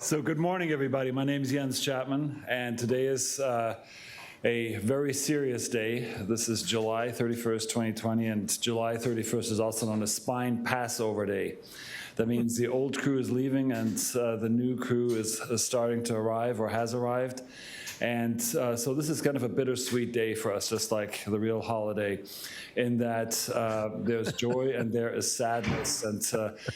So good morning, everybody. My name is Jens Chapman, and today is a very serious day. This is July 31st, 2020, and July 31st is also known as Spine Passover Day. That means the old crew is leaving and the new crew is starting to arrive or has arrived. And so this is kind of a bittersweet day for us, just like the real holiday, in that there's joy and there is sadness and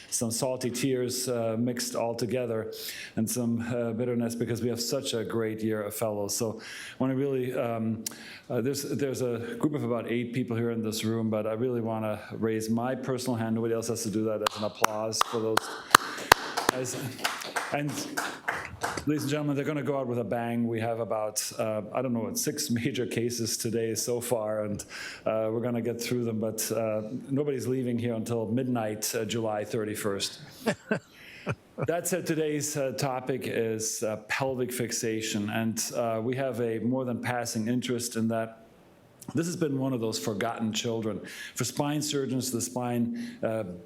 some salty tears mixed all together, and some bitterness because we have such a great year of fellows. So I want to really, there's a group of about 8 people here in this room, but I really want to raise my personal hand. Nobody else has to do that, as an applause for those guys. And ladies and gentlemen, they're going to go out with a bang. We have about, 6 major cases today so far, and we're going to get through them, but nobody's leaving here until midnight, July 31st. That said, today's topic is pelvic fixation, and we have a more than passing interest in that. This has been one of those forgotten children. For spine surgeons, the spine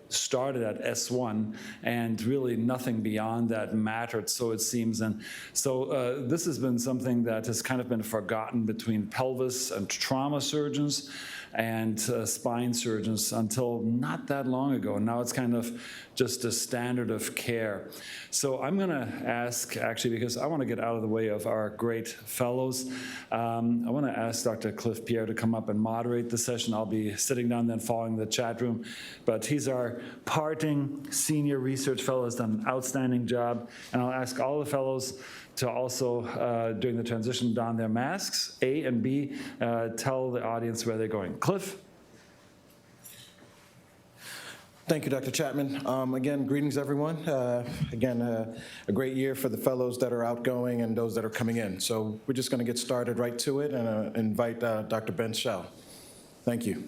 started at S1, and really nothing beyond that mattered, so it seems. And so this has been something that has kind of been forgotten between pelvis and trauma surgeons and spine surgeons until not that long ago. Now it's kind of just a standard of care. So I'm going to ask, actually, because I want to get out of the way of our great fellows, I want to ask Dr. Cliff Pierre to come up and moderate the session. I'll be sitting down then following the chat room, but he's our parting senior research fellow, has done an outstanding job, and I'll ask all the fellows to also, during the transition, don their masks, A, and B, tell the audience where they're going. Cliff? Thank you, Dr. Chapman. Again, greetings, everyone. Again, a great year for the fellows that are outgoing and those that are coming in. So we're just going to get started right to it and invite Dr. Ben Schell. Thank you.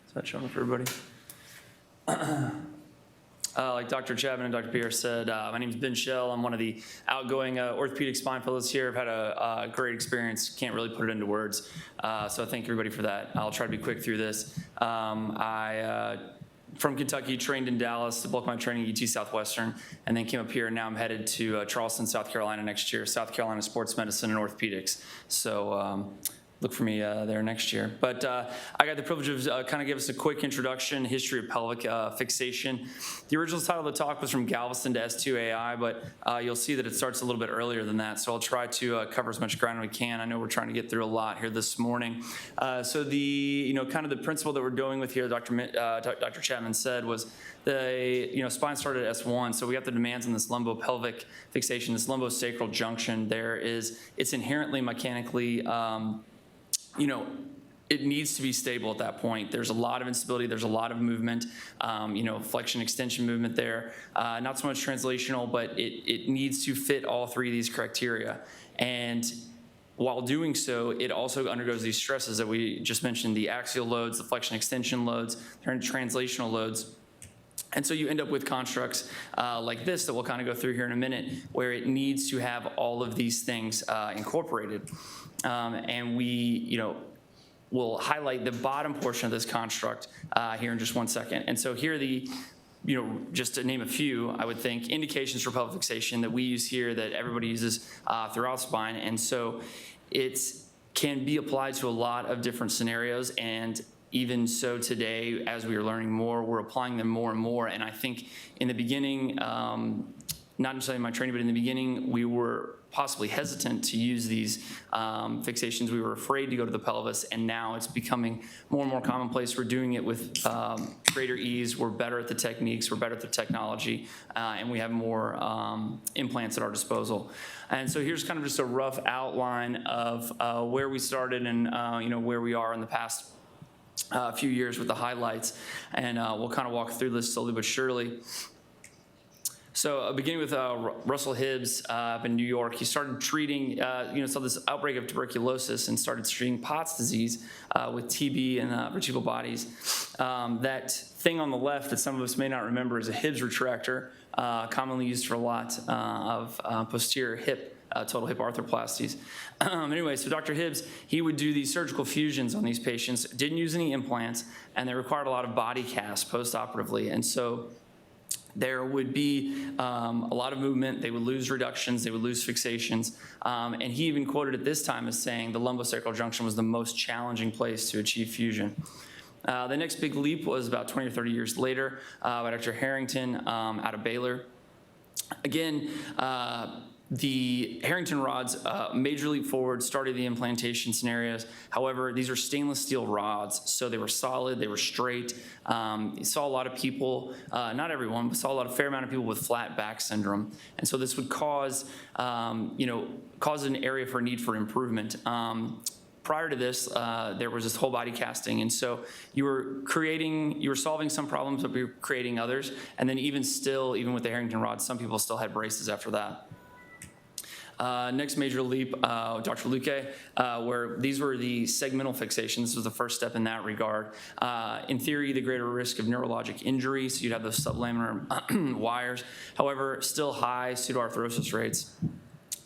Is that showing for everybody? Like Dr. Chapman and Dr. Pierre said, my name is Ben Schell. I'm one of the outgoing orthopedic spine fellows here. I've had a great experience. Can't really put it into words. So I thank everybody for that. I'll try to be quick through this. From Kentucky, trained in Dallas, the bulk of my training at UT Southwestern, and then came up here, and now I'm headed to Charleston, South Carolina next year, South Carolina Sports Medicine and Orthopedics. So look for me there next year. But I got the privilege of kind of give us a quick introduction, history of pelvic fixation. The original title of the talk was From Galveston to S2AI, but you'll see that it starts a little bit earlier than that, so I'll try to cover as much ground as we can. I know we're trying to get through a lot here this morning. So the, kind of the principle that we're going with here, Dr. Chapman said, was the spine started at S1, so we got the demands on this lumbopelvic fixation, this lumbosacral junction. It's inherently mechanically it needs to be stable at that point. There's a lot of instability. There's a lot of movement, flexion extension movement there. Not so much translational, but it needs to fit all 3 of these criteria. And while doing so, it also undergoes these stresses that we just mentioned, the axial loads, the flexion extension loads, and translational loads. And so you end up with constructs like this that we'll kind of go through here in a minute, where it needs to have all of these things incorporated. And we'll highlight the bottom portion of this construct here in just one second. And so here are just to name a few, I would think, indications for pelvic fixation that we use here that everybody uses throughout spine. And so it can be applied to a lot of different scenarios, and even so today, as we are learning more, we're applying them more and more. And I think in the beginning, not necessarily in my training, but in the beginning, we were possibly hesitant to use these fixations. We were afraid to go to the pelvis, and now it's becoming more and more commonplace. We're doing it with greater ease. We're better at the techniques. We're better at the technology, and we have more implants at our disposal. And so here's kind of just a rough outline of where we started and where we are in the past few years with the highlights, and we'll kind of walk through this slowly but surely. So beginning with Russell Hibbs up in New York, he started treating, saw this outbreak of tuberculosis and started treating Pott's disease with TB and vertebral bodies. That thing on the left that some of us may not remember is a Hibbs retractor, commonly used for a lot of posterior hip total hip arthroplasties. Anyway, so Dr. Hibbs, he would do these surgical fusions on these patients, didn't use any implants, and they required a lot of body casts post-operatively. And so there would be a lot of movement. They would lose reductions. They would lose fixations. And he even quoted at this time as saying the lumbosacral junction was the most challenging place to achieve fusion. The next big leap was about 20 or 30 years later by Dr. Harrington out of Baylor. Again, the Harrington rods, major leap forward, started the implantation scenarios. However, these are stainless steel rods, so they were solid, they were straight. You saw a lot of people, not everyone, but saw a fair amount of people with flat back syndrome. And so this would cause, cause an area for need for improvement. Prior to this, there was this whole body casting, and so you were solving some problems, but you were creating others. And then even with the Harrington rods, some people still had braces after that. Next major leap, Dr. Luque, where these were the segmental fixations. This was the first step in that regard. In theory, the greater risk of neurologic injury, so you'd have those sublaminar wires. However, still high pseudoarthrosis rates,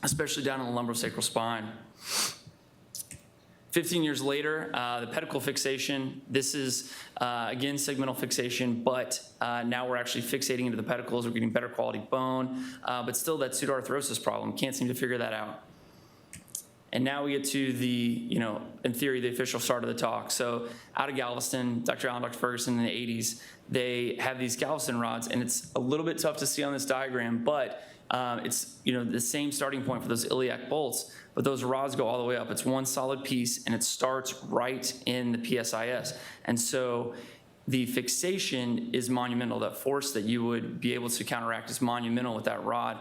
especially down in the lumbosacral spine. 15 years later, the pedicle fixation. This is, again, segmental fixation, but now we're actually fixating into the pedicles. We're getting better quality bone, but still that pseudoarthrosis problem. Can't seem to figure that out. And now we get to the, in theory, the official start of the talk. So out of Galveston, Dr. Allen, Dr. Ferguson in the 80s, they have these Galveston rods, and it's a little bit tough to see on this diagram, but it's the same starting point for those iliac bolts, but those rods go all the way up. It's one solid piece, and it starts right in the PSIS. And so the fixation is monumental. That force that you would be able to counteract is monumental with that rod.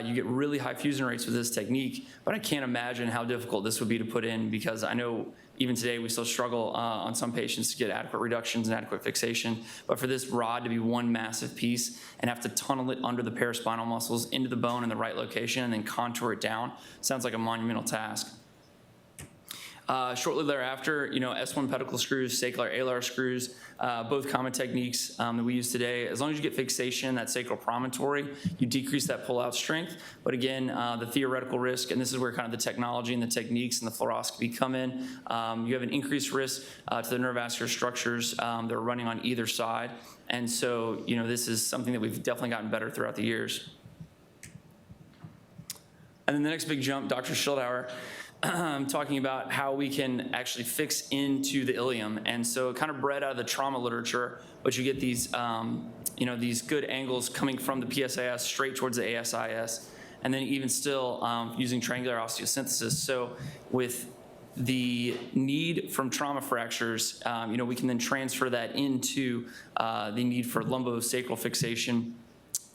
You get really high fusion rates with this technique, but I can't imagine how difficult this would be to put in, because I know even today we still struggle on some patients to get adequate reductions and adequate fixation. But for this rod to be one massive piece and have to tunnel it under the paraspinal muscles into the bone in the right location and then contour it down sounds like a monumental task. Shortly thereafter, S1 pedicle screws, sacral alar screws, both common techniques that we use today. As long as you get fixation, that sacral promontory, you decrease that pull-out strength. But again, the theoretical risk, and this is where kind of the technology and the techniques and the fluoroscopy come in, you have an increased risk to the neurovascular structures that are running on either side. And so, this is something that we've definitely gotten better throughout the years. And then the next big jump, Dr. Schildauer, talking about how we can actually fix into the ilium. And so kind of bred out of the trauma literature, but you get these, these good angles coming from the PSIS straight towards the ASIS, and then even still using triangular osteosynthesis. So with the need from trauma fractures, we can then transfer that into the need for lumbosacral fixation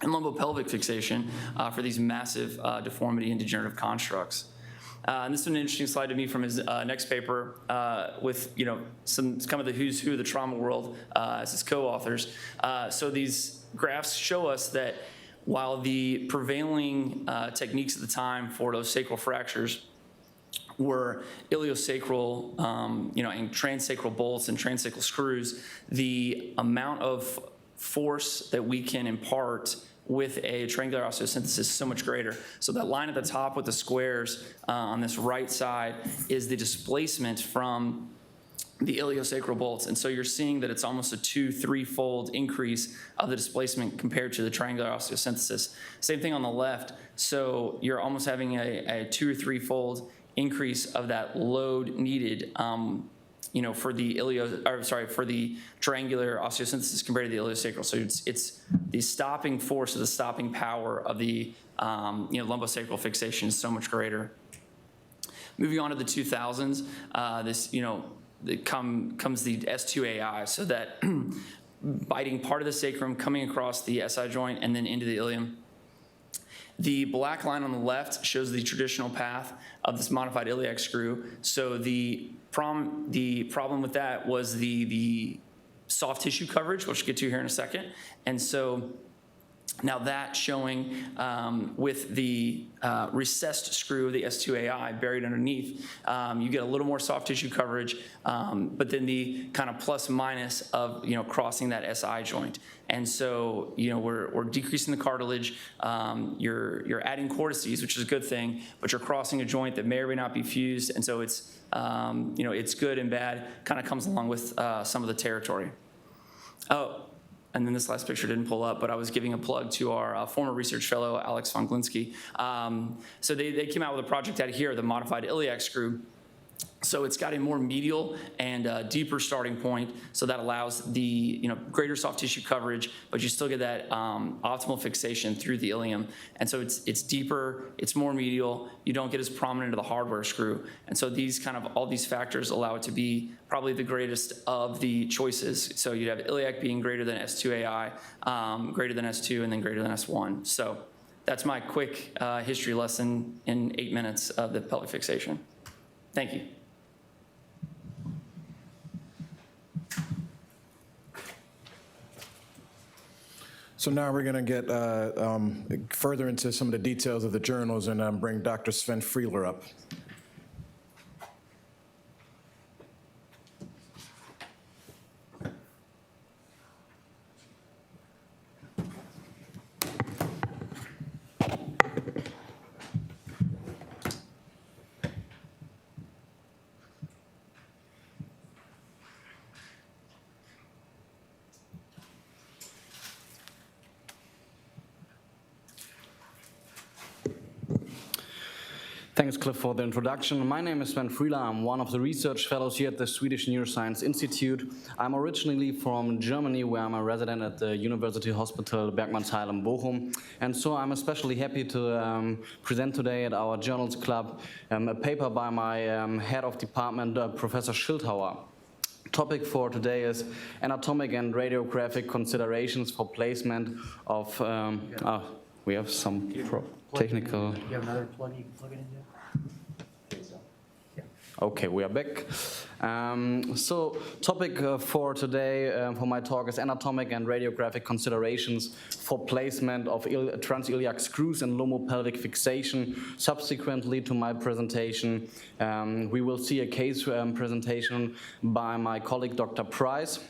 and lumbopelvic fixation for these massive deformity and degenerative constructs. And this is an interesting slide to me from his next paper with some kind of the who's who of the trauma world as his co-authors. So these graphs show us that while the prevailing techniques at the time for those sacral fractures were iliosacral, and transsacral bolts and transsacral screws, the amount of force that we can impart with a triangular osteosynthesis is so much greater. So that line at the top with the squares on this right side is the displacement from the iliosacral bolts. And so you're seeing that it's almost a 2-3-fold increase of the displacement compared to the triangular osteosynthesis. Same thing on the left. So you're almost having a 2 or 3-fold increase of that load needed for the triangular osteosynthesis compared to the iliosacral. So it's the stopping force or the stopping power of the lumbosacral fixation is so much greater. Moving on to the 2000s, comes the S2AI, so that biting part of the sacrum coming across the SI joint and then into the ilium. The black line on the left shows the traditional path of this modified iliac screw. So the problem with that was the soft tissue coverage, which we'll get to here in a second. And so Now that showing with the recessed screw, the S2AI buried underneath, you get a little more soft tissue coverage, but then the kind of plus minus of crossing that SI joint. And so we're decreasing the cartilage. You're adding cortices, which is a good thing, but you're crossing a joint that may or may not be fused. And so it's it's good and bad. Kind of comes along with some of the territory. Oh. And then this last picture didn't pull up, but I was giving a plug to our former research fellow, Alex von Glinsky. So they came out with a project out here, the modified iliac screw. So it's got a more medial and deeper starting point, so that allows the greater soft tissue coverage, but you still get that optimal fixation through the ilium. And so it's deeper, it's more medial, you don't get as prominent of the hardware screw. And so all these factors allow it to be probably the greatest of the choices. So you'd have iliac being greater than S2AI, greater than S2, and then greater than S1. So that's my quick history lesson in 8 minutes of the pelvic fixation. Thank you. So now we're going to get further into some of the details of the journals and bring Dr. Sven Freeler up. Thanks, Cliff, for the introduction. My name is Sven Freeler. I'm one of the research fellows here at the Swedish Neuroscience Institute. I'm originally from Germany, where I'm a resident at the University Hospital Bergmannsheil Bochum. And so I'm especially happy to present today at our Journals Club a paper by my head of department, Professor Schildhauer. Topic for today is anatomic and radiographic considerations for placement of, we have some technical. You have another plug you can plug it into? Okay, we are back. So topic for today, for my talk, is anatomic and radiographic considerations for placement of transiliac screws and lumbo-pelvic fixation. Subsequently to my presentation, we will see a case presentation by my colleague, Dr. Price.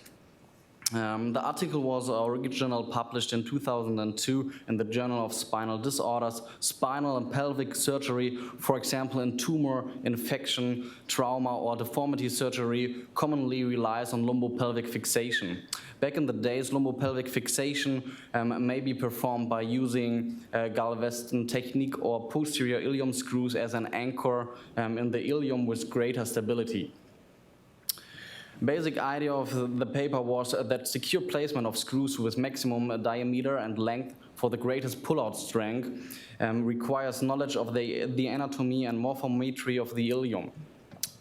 The article was originally published in 2002 in the Journal of Spinal Disorders. Spinal and pelvic surgery, for example, in tumor, infection, trauma, or deformity surgery, commonly relies on lumbopelvic fixation. Back in the days, lumbopelvic fixation may be performed by using Galveston technique or posterior ilium screws as an anchor in the ilium with greater stability. Basic idea of the paper was that secure placement of screws with maximum diameter and length for the greatest pull-out strength requires knowledge of the anatomy and morphometry of the ilium.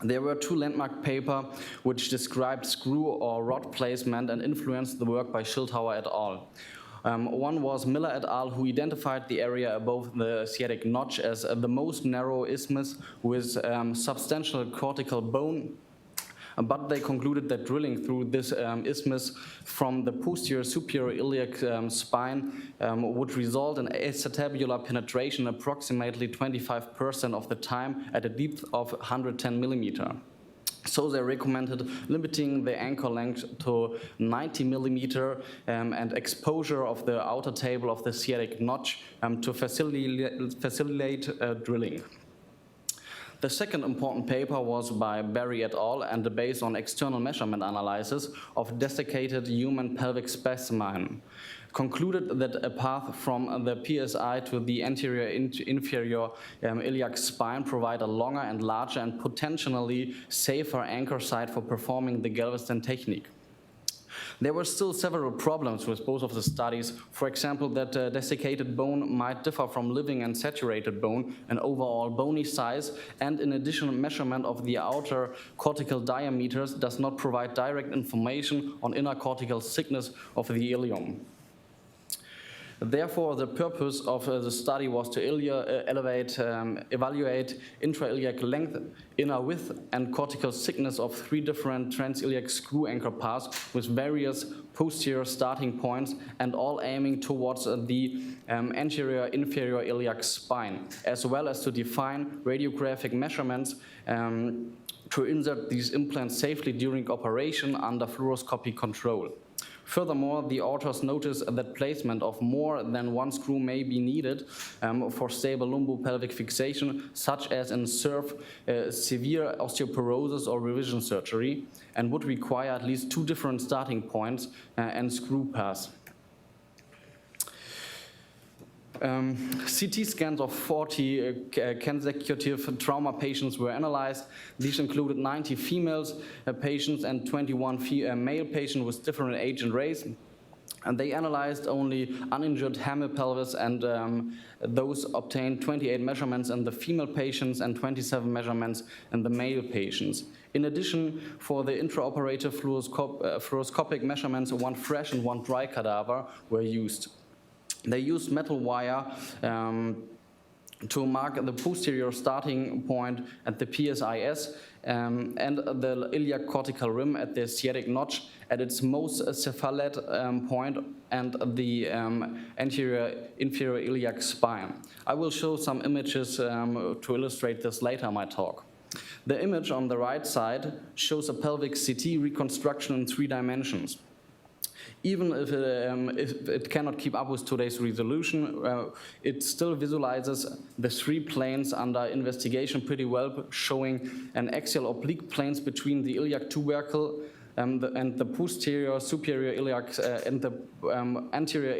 There were two landmark papers which described screw or rod placement and influenced the work by Schildhauer et al. One was Miller et al., who identified the area above the sciatic notch as the most narrow isthmus with substantial cortical bone, but they concluded that drilling through this isthmus from the posterior superior iliac spine would result in acetabular penetration approximately 25% of the time at a depth of 110 millimeter. So they recommended limiting the anchor length to 90 millimeter and exposure of the outer table of the sciatic notch to facilitate drilling. The second important paper was by Barry et al. And based on external measurement analysis of desiccated human pelvic specimen, concluded that a path from the PSI to the anterior inferior iliac spine provide a longer and larger and potentially safer anchor site for performing the Galveston technique. There were still several problems with both of the studies. For example, that desiccated bone might differ from living and saturated bone in overall bony size, and in addition, measurement of the outer cortical diameters does not provide direct information on inner cortical thickness of the ilium. Therefore, the purpose of the study was to evaluate intra-iliac length, inner width, and cortical thickness of 3 different trans-iliac screw anchor paths with various posterior starting points, and all aiming towards the anterior inferior iliac spine, as well as to define radiographic measurements to insert these implants safely during operation under fluoroscopy control. Furthermore, the authors notice that placement of more than 1 screw may be needed for stable lumbopelvic fixation, such as in severe osteoporosis or revision surgery, and would require at least 2 different starting points and screw paths. CT scans of 40 consecutive trauma patients were analyzed. These included 90 females patients and 21 male patients with different age and race. And they analyzed only uninjured hemipelvis, and those obtained 28 measurements in the female patients and 27 measurements in the male patients. In addition, for the intraoperative fluoroscopic measurements, 1 fresh and 1 dry cadaver were used. They used metal wire to mark the posterior starting point at the PSIS and the iliac cortical rim at the sciatic notch at its most cephalad point and the anterior inferior iliac spine. I will show some images to illustrate this later in my talk. The image on the right side shows a pelvic CT reconstruction in 3 dimensions. Even if it cannot keep up with today's resolution, it still visualizes the 3 planes under investigation pretty well, showing an axial oblique planes between the iliac tubercle and the posterior superior iliac and the anterior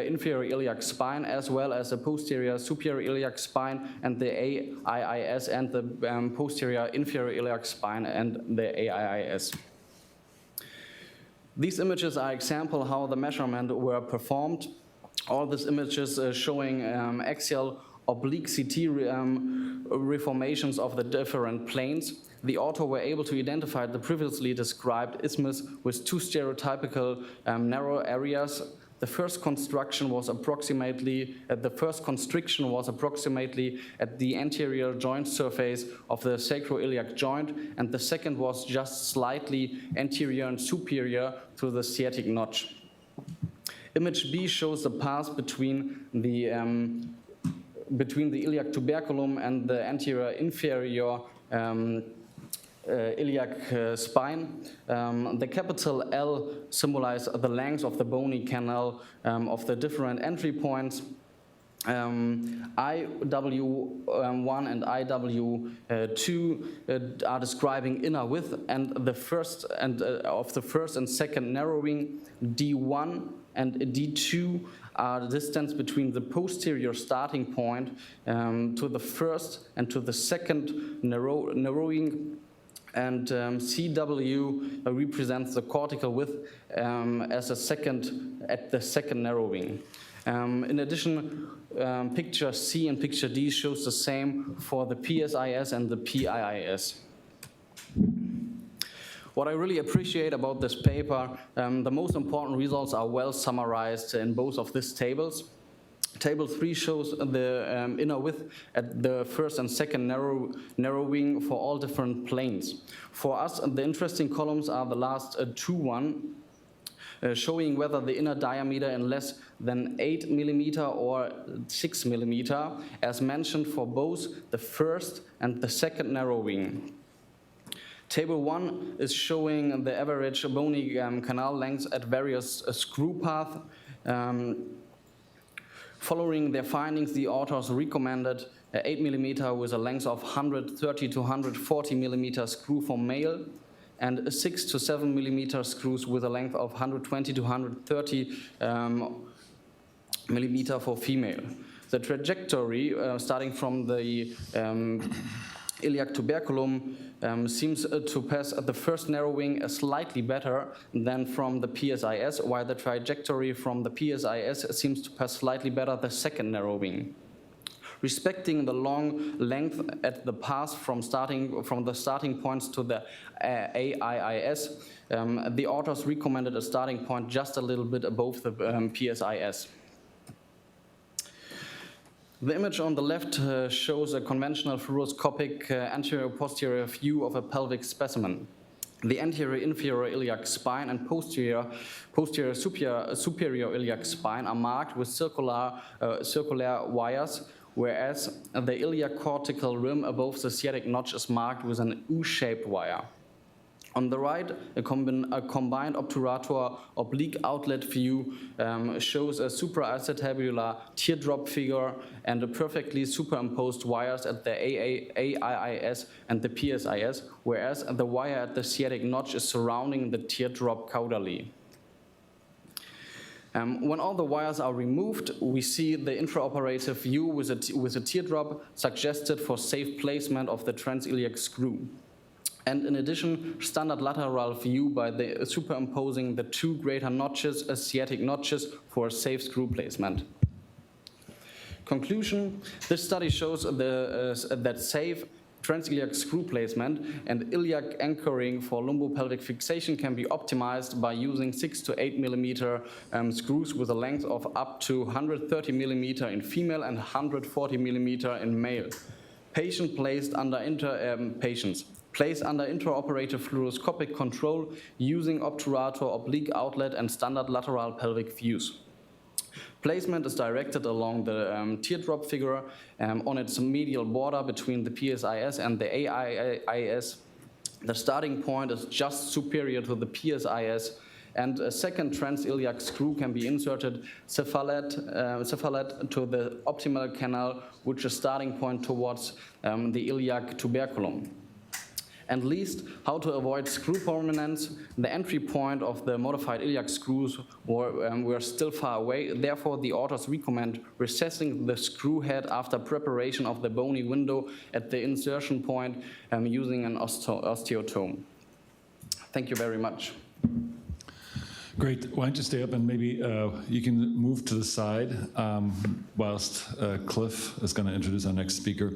inferior iliac spine, as well as the posterior superior iliac spine and the AIIS, and the posterior inferior iliac spine and the AIIS. These images are example how the measurement were performed. All these images showing axial oblique CT reformations of the different planes. The author were able to identify the previously described isthmus with 2 stereotypical narrow areas. The first constriction was approximately at the anterior joint surface of the sacroiliac joint, and the second was just slightly anterior and superior to the sciatic notch. Image B shows the path between the iliac tuberculum and the anterior inferior iliac spine. The capital L symbolizes the length of the bony canal of the different entry points. IW1 and IW2 are describing inner width and the first and of the first and second narrowing. D1 and D2 are the distance between the posterior starting point to the first and to the second narrowing. And CW represents the cortical width as a at the second narrowing. In addition, picture C and picture D shows the same for the PSIS and the PIIS. What I really appreciate about this paper, the most important results are well summarized in both of these tables. Table 3 shows the inner width at the first and second narrowing for all different planes. For us, the interesting columns are the last 2 showing whether the inner diameter in less than 8 mm or 6 mm, as mentioned for both the first and the second narrowing. Table 1 is showing the average bony canal lengths at various screw paths. Following their findings, the authors recommended 8 mm with a length of 130 to 140 mm screw for male, and 6 to 7 mm screws with a length of 120 to 130 mm for female. The trajectory, starting from the iliac tuberculum, seems to pass the first narrowing slightly better than from the PSIS, while the trajectory from the PSIS seems to pass slightly better the second narrowing. respecting the long length at the path from the starting points to the AIIS. The authors recommended a starting point just a little bit above the PSIS. The image on the left shows a conventional fluoroscopic anterior-posterior view of a pelvic specimen. The anterior-inferior iliac spine and posterior-superior iliac spine are marked with circular wires, whereas the iliac cortical rim above the sciatic notch is marked with an U-shaped wire. On the right, a combined obturator oblique outlet view shows a supraacetabular teardrop figure and a perfectly superimposed wires at the AIIS and the PSIS, whereas the wire at the sciatic notch is surrounding the teardrop caudally. When all the wires are removed, we see the intraoperative view with a teardrop suggested for safe placement of the transiliac screw. And in addition, standard lateral view by superimposing the two greater notches as sciatic notches for safe screw placement. Conclusion, this study shows that safe transiliac screw placement and iliac anchoring for lumbopelvic fixation can be optimized by using 6 to 8 millimeter screws with a length of up to 130 millimeter in female and 140 millimeter in male. Patients placed under intraoperative fluoroscopic control using obturator oblique outlet and standard lateral pelvic views. Placement is directed along the teardrop figure on its medial border between the PSIS and the AIIS. The starting point is just superior to the PSIS, and a second transiliac screw can be inserted cephalate to the optimal canal, which is starting point towards the iliac tuberculum. And least, how to avoid screw prominence. The entry point of the modified iliac screws were still far away. Therefore, the authors recommend recessing the screw head after preparation of the bony window at the insertion point using an osteotome. Thank you very much. Great. Why don't you stay up and maybe you can move to the side whilst Cliff is going to introduce our next speaker.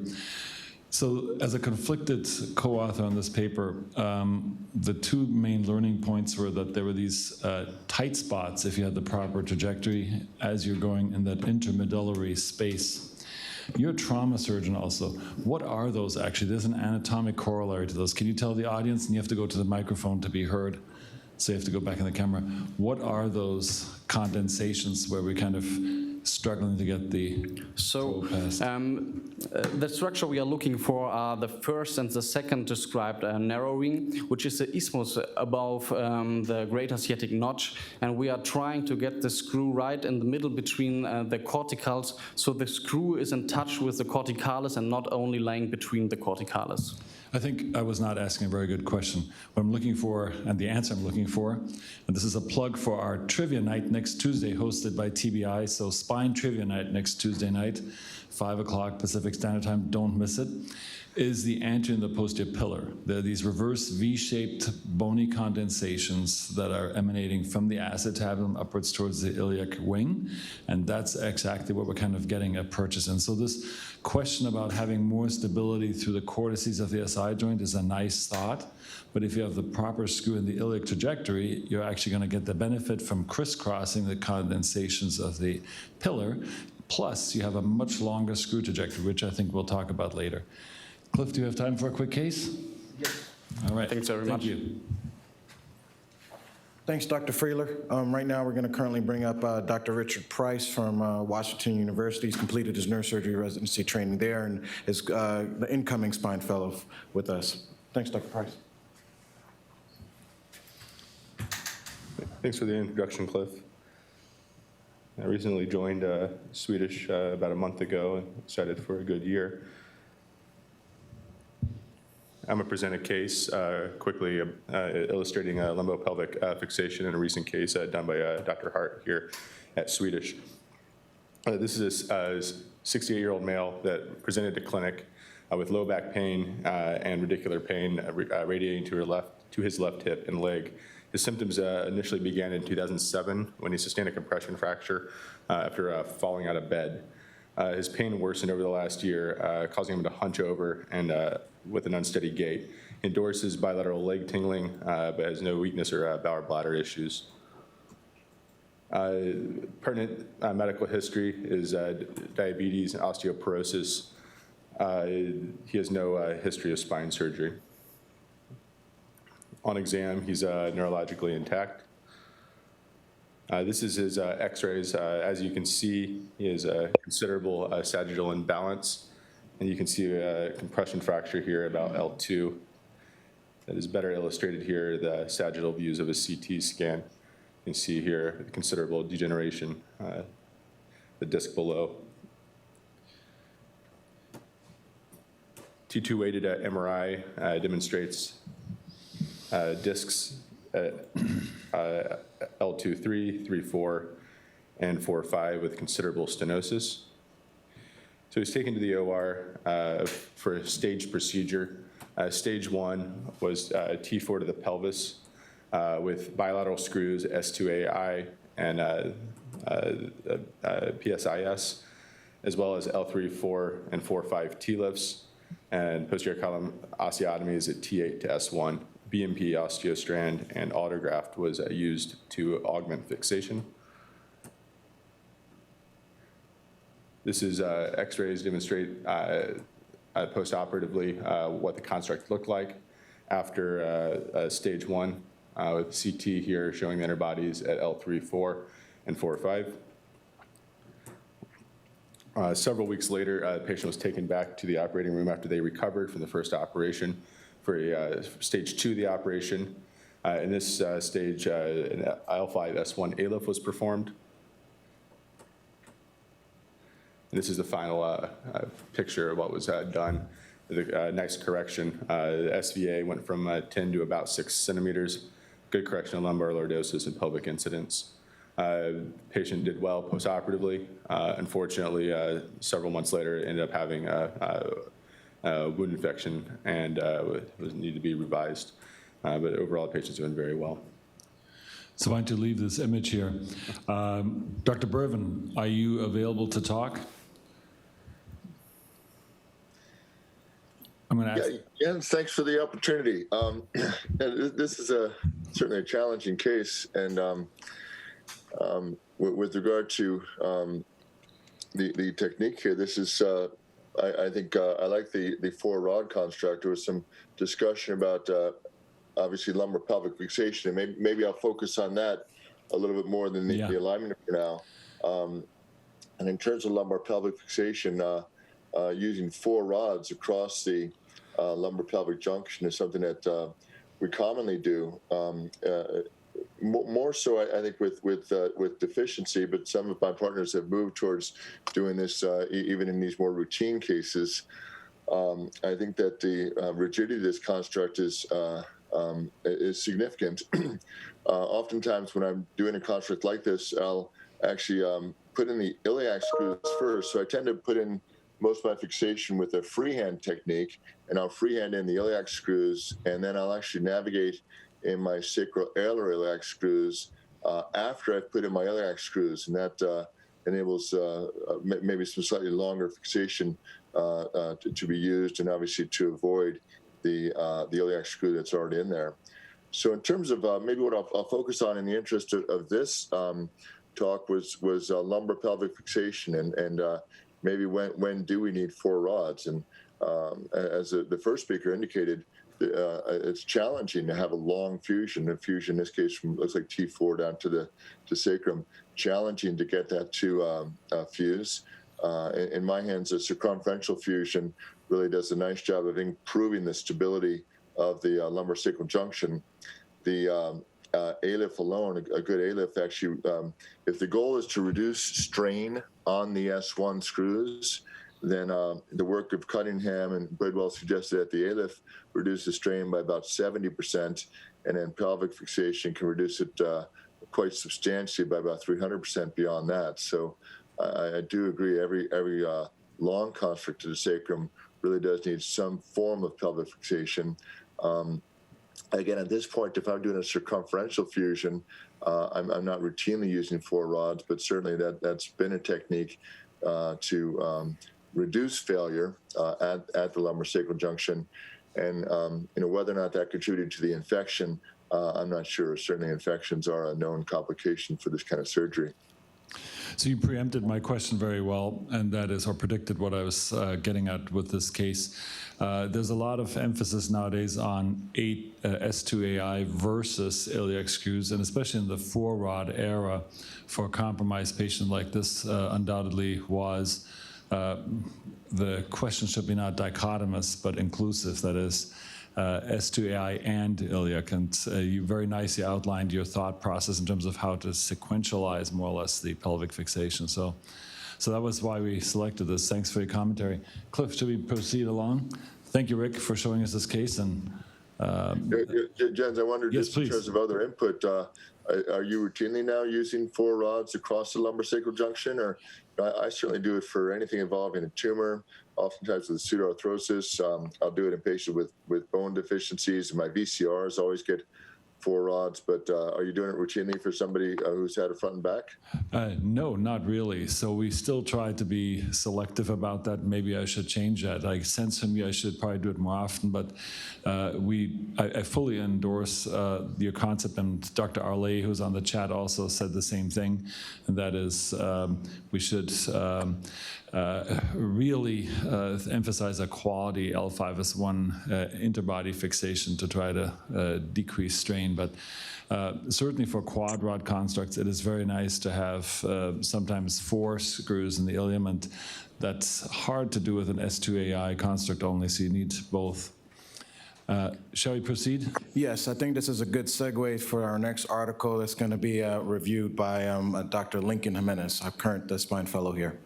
So as a conflicted co-author on this paper, the two main learning points were that there were these tight spots if you had the proper trajectory as you're going in that intermedullary space. You're a trauma surgeon also. What are those actually? There's an anatomic corollary to those. Can you tell the audience, and you have to go to the microphone to be heard, so you have to go back in the camera. What are those condensations where we're kind of struggling to get the So the structure we are looking for are the first and the second described narrowing, which is the isthmus above the greater sciatic notch, and we are trying to get the screw right in the middle between the corticals, so the screw is in touch with the corticalis and not only lying between the corticalis. I think I was not asking a very good question. What I'm looking for, and the answer I'm looking for, and this is a plug for our trivia night next Tuesday, hosted by TBI, so Spine Trivia Night next Tuesday night, 5 o'clock Pacific Standard Time, don't miss it, is the anterior and the posterior pillar. There are these reverse V-shaped bony condensations that are emanating from the acetabulum upwards towards the iliac wing, and that's exactly what we're kind of getting a purchase in. So this question about having more stability through the cortices of the SI joint is a nice thought, but if you have the proper screw in the iliac trajectory, you're actually going to get the benefit from crisscrossing the condensations of the pillar, plus you have a much longer screw trajectory, which I think we'll talk about later. Cliff, do you have time for a quick case? Yes. All right. Thanks very much. Thank you. Thanks, Dr. Freeler. Right now, we're going to currently bring up Dr. Richard Price from Washington University. He's completed his neurosurgery residency training there and is the incoming spine fellow with us. Thanks, Dr. Price. Thanks for the introduction, Cliff. I recently joined Swedish about a month ago and excited for a good year. I'm going to present a case quickly illustrating lumbopelvic fixation in a recent case done by Dr. Hart here at Swedish. This is a 68-year-old male that presented to clinic with low back pain and radicular pain radiating to his left hip and leg. His symptoms initially began in 2007 when he sustained a compression fracture after falling out of bed. His pain worsened over the last year, causing him to hunch over and with an unsteady gait. He endorses bilateral leg tingling, but has no weakness or bowel bladder issues. Pertinent medical history is diabetes and osteoporosis. He has no history of spine surgery. On exam, he's neurologically intact. This is his x-rays. As you can see, he has a considerable sagittal imbalance, and you can see a compression fracture here about L2. That is better illustrated here, the sagittal views of a CT scan. You can see here considerable degeneration, the disc below. T2 weighted MRI demonstrates discs at L2, 3, 3, 4, and 4, 5 with considerable stenosis. So he's taken to the OR for a staged procedure. Stage 1 was T4 to the pelvis with bilateral screws, S2AI and PSIS, as well as L3, 4, and 4, 5 T-lifts, and posterior column osteotomies at T8 to S1. BMP osteostrand and autograft was used to augment fixation. This is x-rays demonstrate postoperatively what the construct looked like after stage 1 with CT here showing the inner bodies at L3, 4, and 4, 5. Several weeks later, the patient was taken back to the operating room after they recovered from the first operation for stage 2 of the operation. In this stage, an IL-5S1 ALIF was performed. And this is the final picture of what was done. The nice correction. The SVA went from 10 to about 6 centimeters. Good correction of lumbar lordosis and pelvic incidence. Patient did well postoperatively. Unfortunately, several months later, ended up having wound infection and needed to be revised. But overall, the patient's doing very well. So I want to leave this image here. Dr. Bervin, are you available to talk? I'm going to ask. Yeah, Jens, thanks for the opportunity. This is certainly a challenging case, and with regard to the technique here, this is, I think I like the 4-rod construct. There was some discussion about obviously lumbar pelvic fixation, and maybe I'll focus on that a little bit more than the alignment for now. And in terms of lumbar pelvic fixation, using 4 rods across the lumbar pelvic junction is something that we commonly do. More so, I think, with deficiency, but some of my partners have moved towards doing this even in these more routine cases. I think that the rigidity of this construct is significant. Oftentimes, when I'm doing a construct like this, I'll actually put in the iliac screws first. So I tend to put in most of my fixation with a freehand technique, and I'll freehand in the iliac screws, and then I'll actually navigate in my sacroiliac iliac screws after I've put in my iliac screws, and that enables maybe some slightly longer fixation to be used, and obviously to avoid the iliac screw that's already in there. So in terms of maybe what I'll focus on in the interest of this talk was lumbar pelvic fixation, and maybe when do we need 4 rods? And as the first speaker indicated, it's challenging to have a long fusion. A fusion, in this case, from looks like T4 down to sacrum. Challenging to get that to fuse. In my hands, a circumferential fusion really does a nice job of improving the stability of the lumbar sacral junction. The ALIF alone, a good ALIF actually, if the goal is to reduce strain on the S1 screws, then the work of Cunningham and Bridwell suggested that the ALIF reduces strain by about 70%, and then pelvic fixation can reduce it quite substantially by about 300% beyond that. So I do agree every long construct of the sacrum really does need some form of pelvic fixation. Again, at this point, if I'm doing a circumferential fusion, I'm not routinely using 4 rods, but certainly that's been a technique to reduce failure at the lumbar sacral junction. And whether or not that contributed to the infection, I'm not sure. Certainly infections are a known complication for this kind of surgery. So you preempted my question very well, and that is, or predicted what I was getting at with this case. There's a lot of emphasis nowadays on S2AI versus iliac screws, and especially in the 4-rod era, for a compromised patient like this undoubtedly was. The question should be not dichotomous, but inclusive, that is, S2AI and iliac, and you very nicely outlined your thought process in terms of how to sequentialize more or less the pelvic fixation. So that was why we selected this. Thanks for your commentary. Cliff, should we proceed along? Thank you, Rick, for showing us this case. And Jens, I wondered, yes, just in please. terms of other input, are you routinely now using 4 rods across the lumbar sacral junction? Or I certainly do it for anything involving a tumor, oftentimes with pseudoarthrosis. I'll do it in patients with bone deficiencies. My VCRs always get 4 rods, but are you doing it routinely for somebody who's had a front and back? No, not really. So we still try to be selective about that. Maybe I should change that. I sense from you I should probably do it more often, but I fully endorse your concept, and Dr. Arley, who's on the chat, also said the same thing, and that is we should really emphasize a quality L5S1 interbody fixation to try to decrease strain. But certainly for quad rod constructs, it is very nice to have sometimes 4 screws in the ilium, and that's hard to do with an S2AI construct only, so you need both. Shall we proceed? Yes, I think this is a good segue for our next article that's going to be reviewed by Dr. Lincoln Jimenez, our current spine fellow here.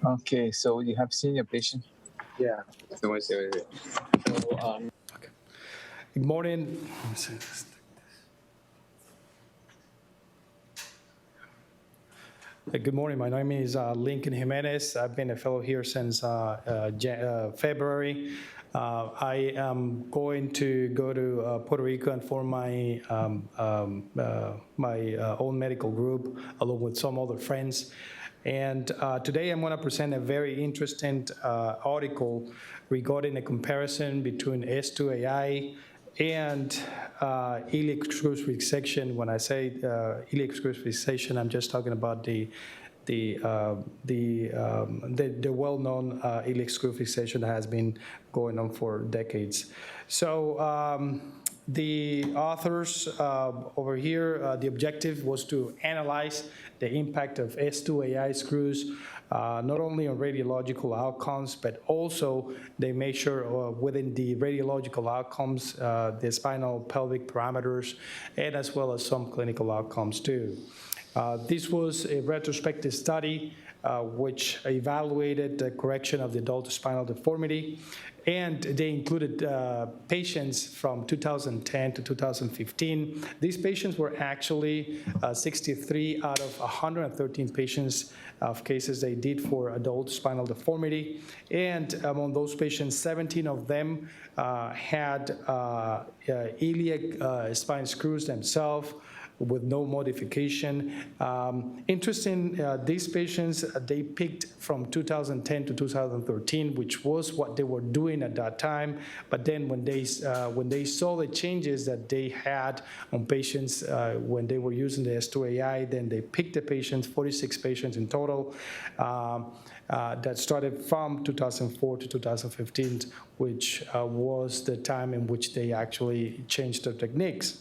Okay, so you have seen your patient? Yeah. So, Good morning. Good morning. My name is Lincoln Jimenez. I've been a fellow here since February. I am going to go to Puerto Rico and form my my own medical group along with some other friends. And today I'm going to present a very interesting article regarding a comparison between S2AI and iliac screw fixation. When I say iliac screw fixation, I'm just talking about the well-known iliac screw fixation that has been going on for decades. So the authors over here, the objective was to analyze the impact of S2AI screws, not only on radiological outcomes, but also they measure within the radiological outcomes, the spinal pelvic parameters, and as well as some clinical outcomes too. This was a retrospective study which evaluated the correction of the adult spinal deformity, and they included patients from 2010 to 2015. These patients were actually 63 out of 113 patients of cases they did for adult spinal deformity, and among those patients, 17 of them had iliac spine screws themselves, with no modification. Interesting, these patients, they picked from 2010 to 2013, which was what they were doing at that time. But then when they saw the changes that they had on patients when they were using the S2AI, then they picked the patients, 46 patients in total, that started from 2004 to 2015, which was the time in which they actually changed their techniques.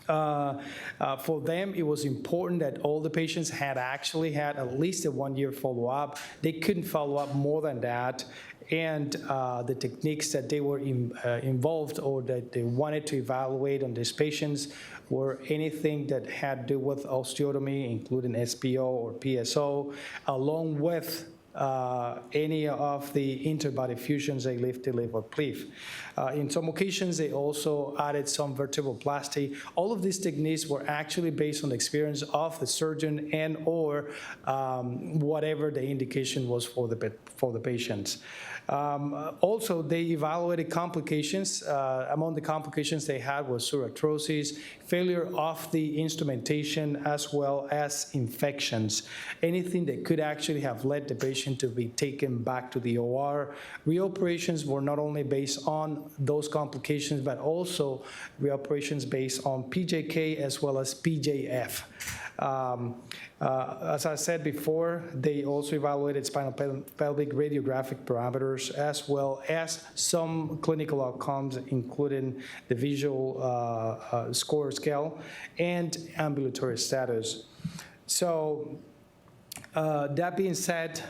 For them, it was important that all the patients had actually had at least a 1-year follow-up. They couldn't follow up more than that. And the techniques that they were involved or that they wanted to evaluate on these patients were anything that had to do with osteotomy, including SPO or PSO, along with any of the interbody fusions, ALIF, TLIF, or PLIF. In some occasions, they also added some vertebroplasty. All of these techniques were actually based on the experience of the surgeon and or whatever the indication was for the patients. Also, they evaluated complications. Among the complications they had was psoriasis, failure of the instrumentation, as well as infections. Anything that could actually have led the patient to be taken back to the OR. Reoperations were not only based on those complications, but also reoperations based on PJK as well as PJF. As I said before, they also evaluated spinal pelvic radiographic parameters as well as some clinical outcomes, including the visual score scale and ambulatory status. So that being said,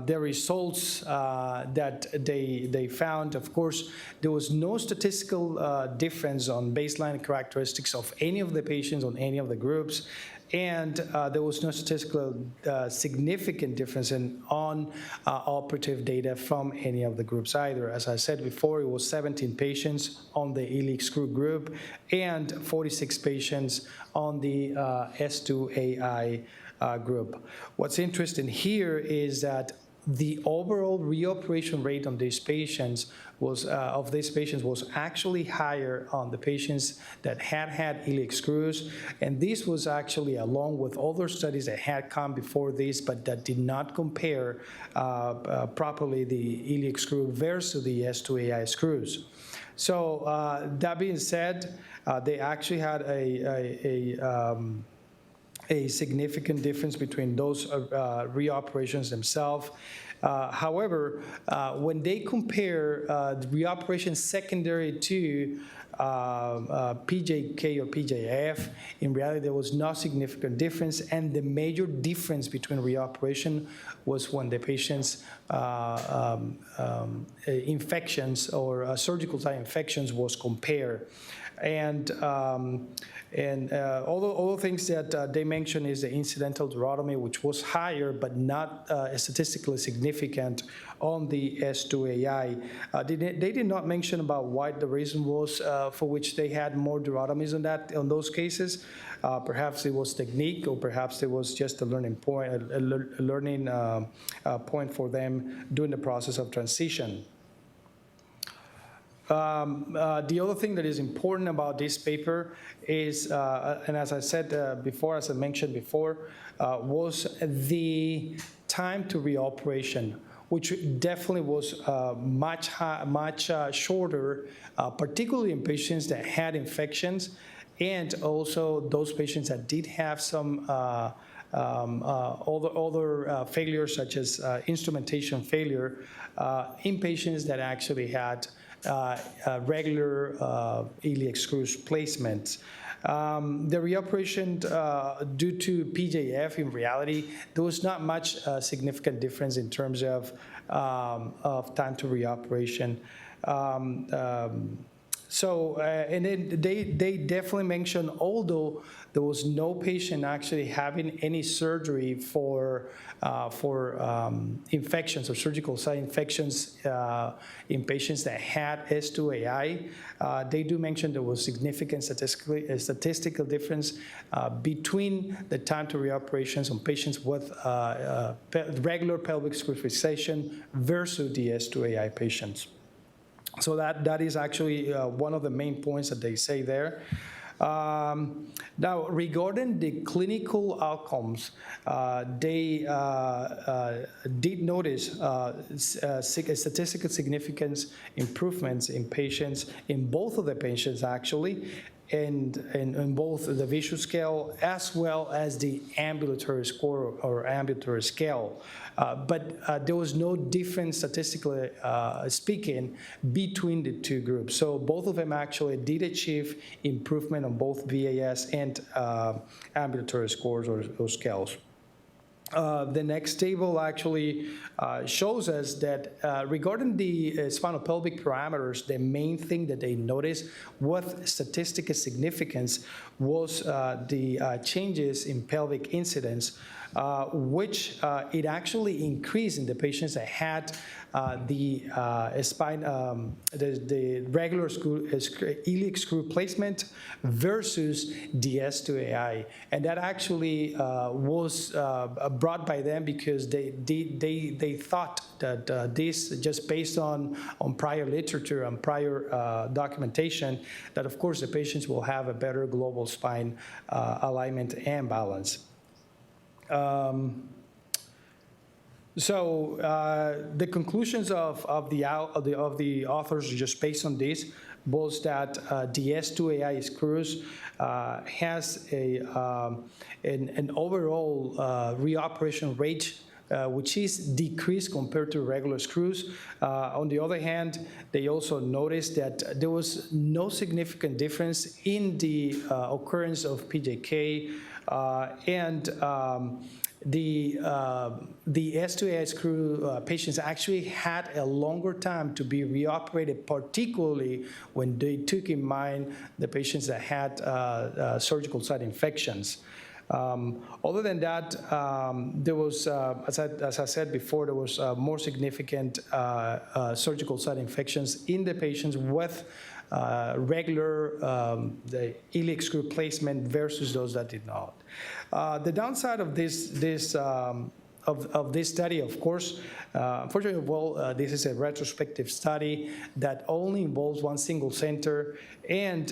the results that they found, of course, there was no statistical difference on baseline characteristics of any of the patients on any of the groups, and there was no statistical significant difference on operative data from any of the groups either. As I said before, it was 17 patients on the iliac screw group and 46 patients on the S2AI group. What's interesting here is that the overall reoperation rate on these patients was actually higher on the patients that had iliac screws, and this was actually along with other studies that had come before this, but that did not compare properly the iliac screw versus the S2AI screws. So that being said, they actually had a significant difference between those reoperations themselves. However, when they compare the reoperation secondary to PJK or PJF, in reality there was no significant difference, and the major difference between reoperation was when the patient's infections or surgical site infections was compared. And all the things that they mentioned is the incidental duotomy, which was higher but not statistically significant on the S2AI. They did not mention about what the reason was for which they had more duotomies on those cases. Perhaps it was technique, or perhaps it was just a learning point, point for them during the process of transition. The other thing that is important about this paper is, and as I said before, as I mentioned before, was the time to reoperation, which definitely was much shorter, particularly in patients that had infections, and also those patients that did have some other failures, such as instrumentation failure, in patients that actually had regular iliac screws placements. The reoperation due to PJF, in reality, there was not much significant difference in terms of time to reoperation. And then they definitely mentioned, although there was no patient actually having any surgery for infections or surgical site infections in patients that had S2AI, they do mention there was significant statistical difference between the time to reoperations on patients with regular pelvic screw fixation versus the S2AI patients. So that is actually one of the main points that they say there. Now, regarding the clinical outcomes, they did notice statistical significance improvements in patients, in both of the patients actually, and in both the visual scale as well as the ambulatory score or ambulatory scale. But there was no difference, statistically speaking, between the two groups. So both of them actually did achieve improvement on both VAS and ambulatory scores or scales. The next table actually shows us that regarding the spinal pelvic parameters, the main thing that they noticed with statistical significance was the changes in pelvic incidence which it actually increased in the patients that had the spine, the regular screw, iliac screw placement versus the S2AI. And that actually was brought by them because they thought that this, just based on prior literature and prior documentation, that of course the patients will have a better global spine alignment and balance. So the conclusions of the authors, just based on this, was that the S2AI screws has an overall reoperation rate which is decreased compared to regular screws. On the other hand, they also noticed that there was no significant difference in the occurrence of PJK and the S2AI screw patients actually had a longer time to be reoperated, particularly when they took in mind the patients that had surgical site infections. Other than that, there was, as I said before, there was more significant surgical site infections in the patients with regular the iliac screw placement versus those that did not. The downside of this study, of course, unfortunately, this is a retrospective study that only involves one single center, and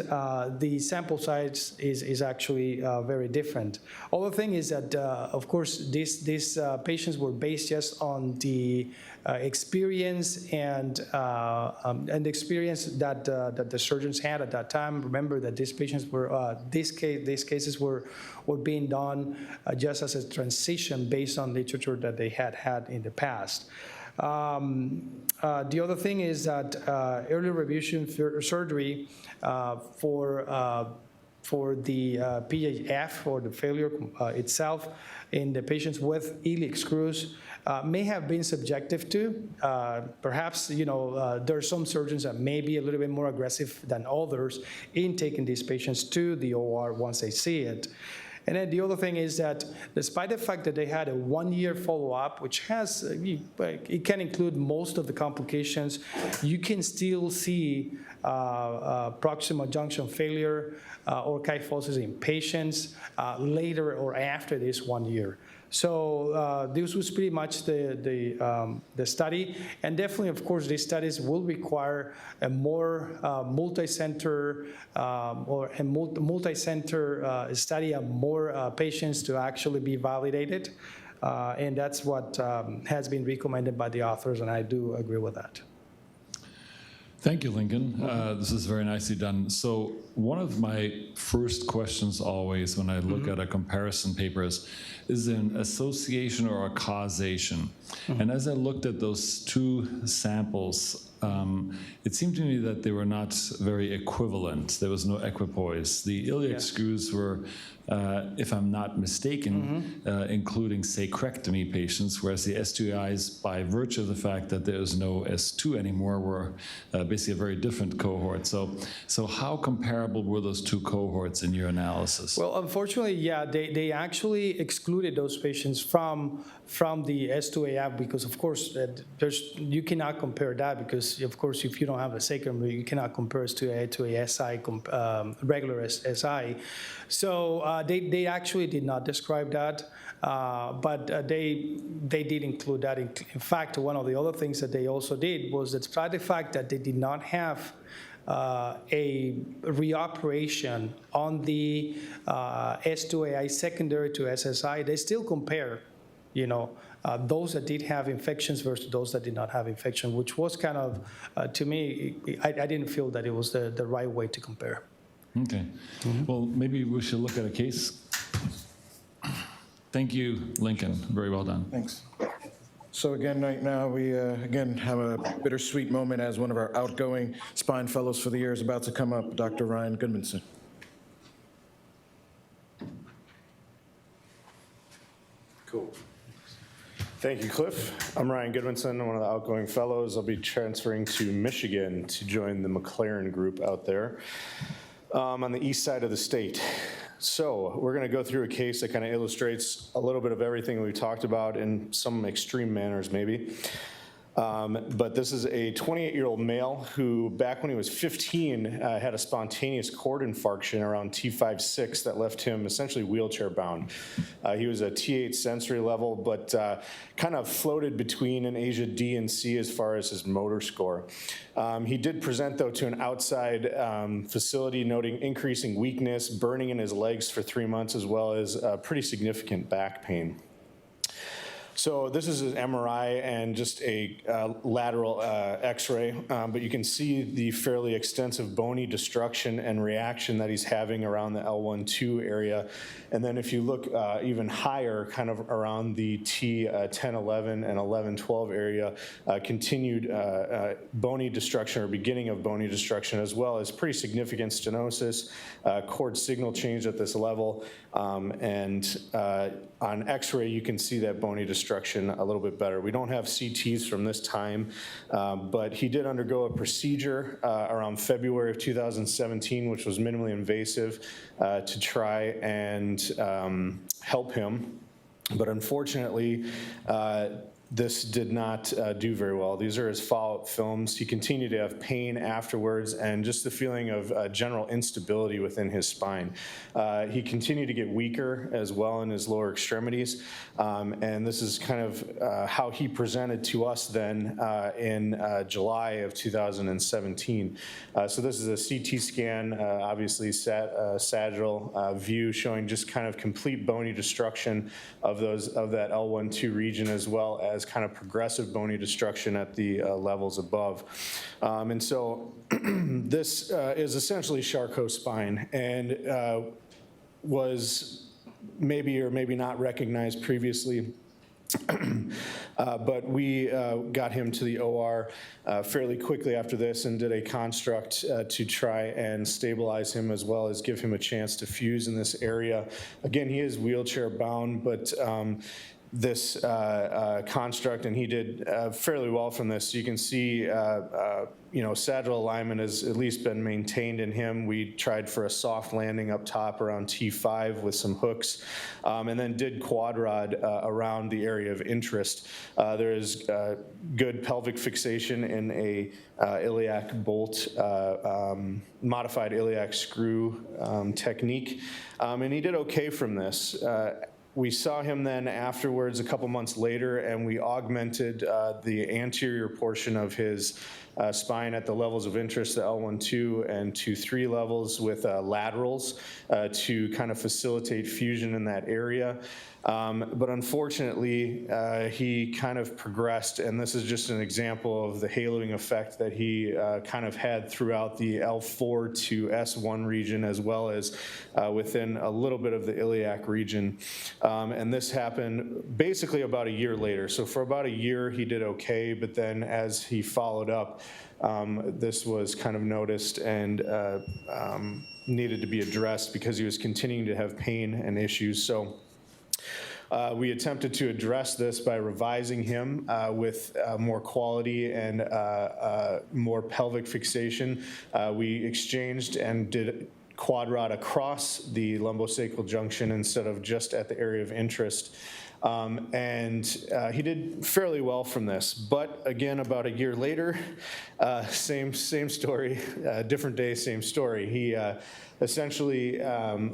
the sample size is actually very different. Other thing is that, of course, these patients were based just on the experience and the experience that the surgeons had at that time. Remember that these patients were these cases were being done just as a transition based on literature that they had in the past. The other thing is that early revision surgery for the PHF, for the failure itself, in the patients with iliac screws may have been subjective to. Perhaps, there are some surgeons that may be a little bit more aggressive than others in taking these patients to the OR once they see it. And then the other thing is that despite the fact that they had a 1-year follow-up, which has, it can include most of the complications, you can still see proximal junction failure or kyphosis in patients later or after this 1 year. So this was pretty much the study, and definitely, of course, these studies will require a more multi-center study of more patients to actually be validated, and that's what has been recommended by the authors, and I do agree with that. Thank you, Lincoln. This is very nicely done. So one of my first questions always when I look at a comparison paper is there an association or a causation? And as I looked at those two samples, it seemed to me that they were not very equivalent. There was no equipoise. The iliac screws were, if I'm not mistaken, including sacrectomy patients, whereas the S2Is, by virtue of the fact that there is no S2 anymore, were basically a very different cohort. So how comparable were those two cohorts in your analysis? Well, unfortunately, yeah, they actually excluded those patients from the S2AF because, of course, you cannot compare that because, of course, if you don't have a sacrum, you cannot compare to a SI, regular SI. So they actually did not describe that, but they did include that. In fact, one of the other things that they also did was that despite the fact that they did not have a reoperation on the S2AI secondary to SSI, they still compare, those that did have infections versus those that did not have infection, which was kind of, to me, I didn't feel that it was the right way to compare. Okay. Well, maybe we should look at a case. Thank you, Lincoln. Very well done. Thanks. So again, right now, we again have a bittersweet moment as one of our outgoing spine fellows for the year is about to come up, Dr. Ryan Goodmanson. Cool. Thank you, Cliff. I'm Ryan Goodmanson, one of the outgoing fellows. I'll be transferring to Michigan to join the McLaren group out there on the east side of the state. So we're going to go through a case that kind of illustrates a little bit of everything we talked about in some extreme manners maybe. But this is a 28-year-old male who, back when he was 15, had a spontaneous cord infarction around T5-6 that left him essentially wheelchair-bound. He was a T8 sensory level, but kind of floated between an Asia D and C as far as his motor score. He did present, though, to an outside facility, noting increasing weakness, burning in his legs for 3 months, as well as pretty significant back pain. So this is an MRI and just a lateral x-ray, but you can see the fairly extensive bony destruction and reaction that he's having around the L1-2 area. And then if you look even higher, kind of around the T10-11 and 11-12 area, continued bony destruction or beginning of bony destruction, as well as pretty significant stenosis, cord signal change at this level, and on x-ray you can see that bony destruction a little bit better. We don't have CTs from this time, but he did undergo a procedure around February of 2017, which was minimally invasive to try and help him. But unfortunately, this did not do very well. These are his follow-up films. He continued to have pain afterwards and just the feeling of general instability within his spine. He continued to get weaker as well in his lower extremities, and this is kind of how he presented to us then in July of 2017. So this is a CT scan, obviously sagittal view showing just kind of complete bony destruction of that L1-2 region, as well as kind of progressive bony destruction at the levels above. And so this is essentially Charcot spine, and was maybe or maybe not recognized previously. But we got him to the OR fairly quickly after this and did a construct to try and stabilize him, as well as give him a chance to fuse in this area. Again, he is wheelchair bound, but this construct, and he did fairly well from this. You can see, sagittal alignment has at least been maintained in him. We tried for a soft landing up top around T5 with some hooks, and then did quad rod around the area of interest. There is good pelvic fixation in a iliac bolt, modified iliac screw technique, and he did okay from this. We saw him then afterwards a couple months later, and we augmented the anterior portion of his spine at the levels of interest, the L1-2 and 2-3 levels, with laterals to kind of facilitate fusion in that area. But unfortunately, he kind of progressed, and this is just an example of the haloing effect that he kind of had throughout the L4 to S1 region, as well as within a little bit of the iliac region. And this happened basically about a year later. So for about a year, he did okay, but then as he followed up, this was kind of noticed and needed to be addressed because he was continuing to have pain and issues. So we attempted to address this by revising him with more quality and more pelvic fixation. We exchanged and did quad rod across the lumbosacral junction instead of just at the area of interest. And he did fairly well from this. But again, about a year later, same story, different day, same story. He essentially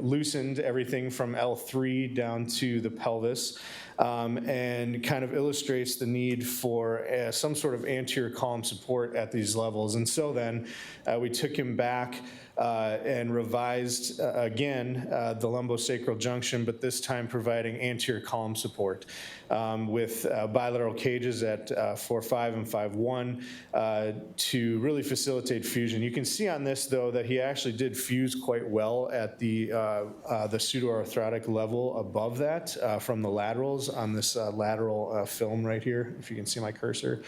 loosened everything from L3 down to the pelvis, and kind of illustrates the need for some sort of anterior column support at these levels. And so then we took him back and revised again the lumbosacral junction, but this time providing anterior column support with bilateral cages at 4.5 and 5.1 to really facilitate fusion. You can see on this, though, that he actually did fuse quite well at the pseudoarthrotic level above that from the laterals on this lateral film right here, if you can see my cursor.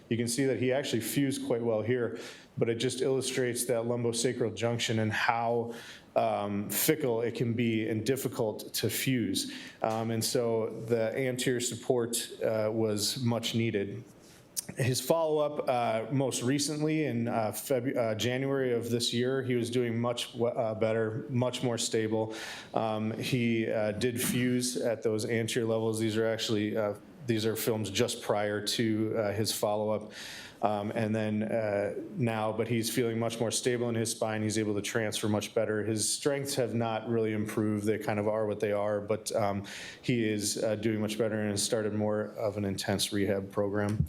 You can see that he actually fused quite well here, but it just illustrates that lumbosacral junction and how fickle it can be and difficult to fuse. And so the anterior support was much needed. His follow-up most recently in January of this year, he was doing much better, much more stable. He did fuse at those anterior levels. These are actually these are films just prior to his follow-up. And then now, but he's feeling much more stable in his spine. He's able to transfer much better. His strengths have not really improved. They kind of are what they are, but he is doing much better and has started more of an intense rehab program.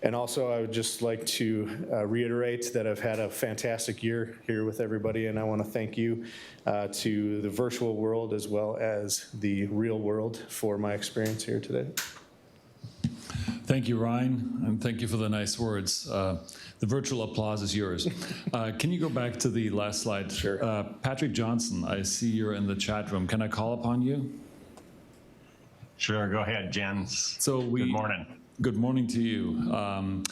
And also, I would just like to reiterate that I've had a fantastic year here with everybody, and I want to thank you to the virtual world as well as the real world for my experience here today. Thank you, Ryan, and thank you for the nice words. The virtual applause is yours. Can you go back to the last slide? Sure. Patrick Johnson, I see you're in the chat room. Can I call upon you? Sure, go ahead, Jens. Good morning. Good morning to you.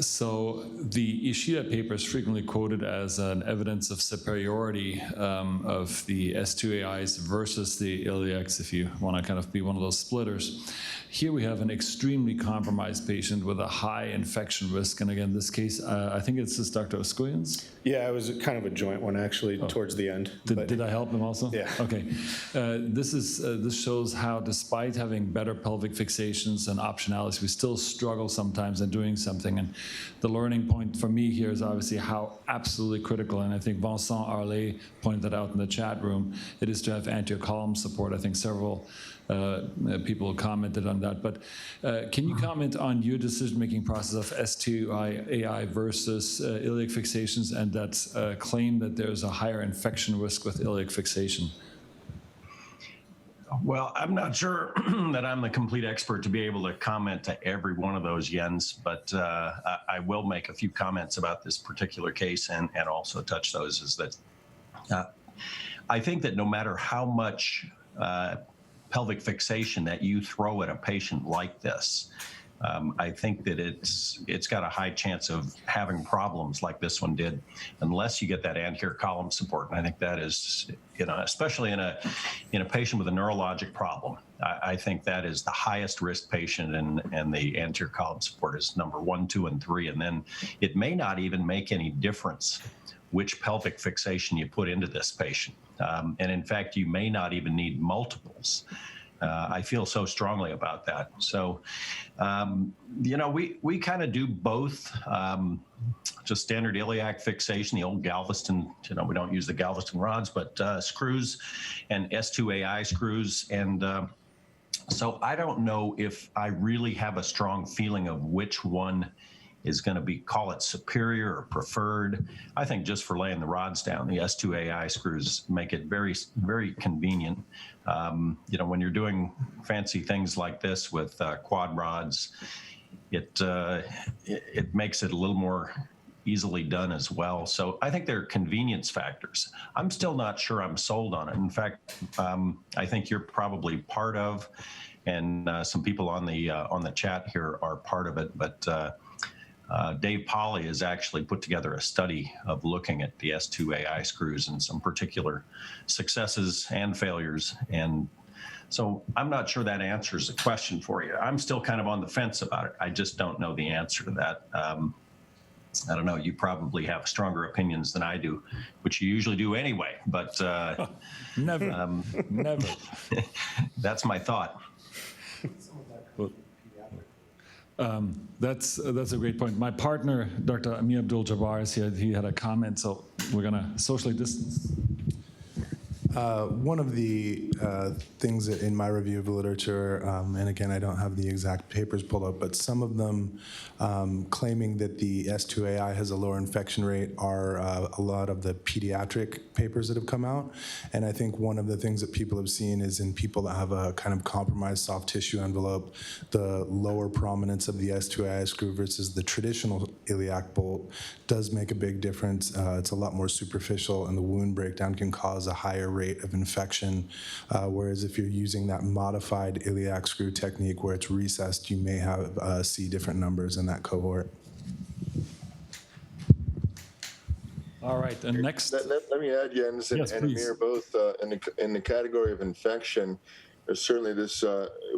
So the Ishida paper is frequently quoted as an evidence of superiority of the S2AIs versus the iliacs, if you want to kind of be one of those splitters. Here we have an extremely compromised patient with a high infection risk. And again, this case, I think it's this Dr. Oskouian's. Yeah, it was kind of a joint one, actually, towards the end. Did I help him also? Yeah. Okay. This shows how, despite having better pelvic fixations and optionalities, we still struggle sometimes in doing something. And the learning point for me here is obviously how absolutely critical, and I think Vincent Arlet pointed that out in the chat room, it is to have anterior column support. I think several people commented on that. But can you comment on your decision-making process of S2AI versus iliac fixations and that claim that there's a higher infection risk with iliac fixation? Well, I'm not sure that I'm the complete expert to be able to comment to every one of those, Jens, but I will make a few comments about this particular case and also touch those. Is that I think that no matter how much pelvic fixation that you throw at a patient like this, I think that it's got a high chance of having problems like this one did, unless you get that anterior column support. And I think that is, especially in a patient with a neurologic problem, I think that is the highest risk patient, and the anterior column support is number 1, 2, and 3. And then it may not even make any difference which pelvic fixation you put into this patient. And in fact, you may not even need multiples. I feel so strongly about that. So, we kind of do both, just standard iliac fixation, the old Galveston, we don't use the Galveston rods, but screws and S2AI screws. And so I don't know if I really have a strong feeling of which one is going to be, call it superior or preferred. I think just for laying the rods down, the S2AI screws make it very, very convenient. When you're doing fancy things like this with quad rods, it makes it a little more easily done as well. So I think there are convenience factors. I'm still not sure I'm sold on it. In fact, I think you're probably part of, and some people on the chat here are part of it, but Dave Polly has actually put together a study of looking at the S2AI screws and some particular successes and failures. And so I'm not sure that answers the question for you. I'm still kind of on the fence about it. I just don't know the answer to that. I don't know, you probably have stronger opinions than I do, which you usually do anyway, but Never. That's my thought. That's a great point. My partner, Dr. Amir Abdul-Jabbar, is here. He had a comment, so we're going to socially distance. One of the things that in my review of the literature, and again, I don't have the exact papers pulled up, but some of them claiming that the S2AI has a lower infection rate are a lot of the pediatric papers that have come out. And I think one of the things that people have seen is in people that have a kind of compromised soft tissue envelope, the lower prominence of the S2AI screw versus the traditional iliac bolt does make a big difference. It's a lot more superficial, and the wound breakdown can cause a higher rate of infection, whereas if you're using that modified iliac screw technique where it's recessed, you may have see different numbers in that cohort. All right, and next. Let me add, Jens and Yes, please. Amir, both in the category of infection. certainly this,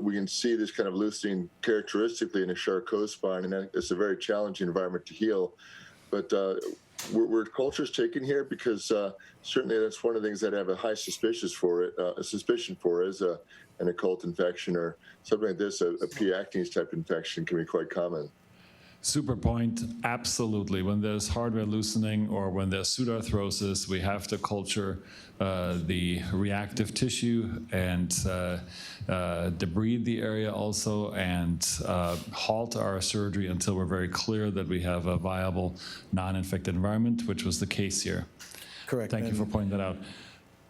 we can see this kind of loosening characteristically in a Charcot spine, and it's a very challenging environment to heal. But were cultures taken here? Because certainly that's one of the things that I have a high suspicion for is an occult infection or something like this. A P. acnes type infection can be quite common. Super point, absolutely. When there's hardware loosening or when there's pseudoarthrosis, we have to culture the reactive tissue and debride the area also, and halt our surgery until we're very clear that we have a viable non-infected environment, which was the case here. Correct. Thank you for pointing that out.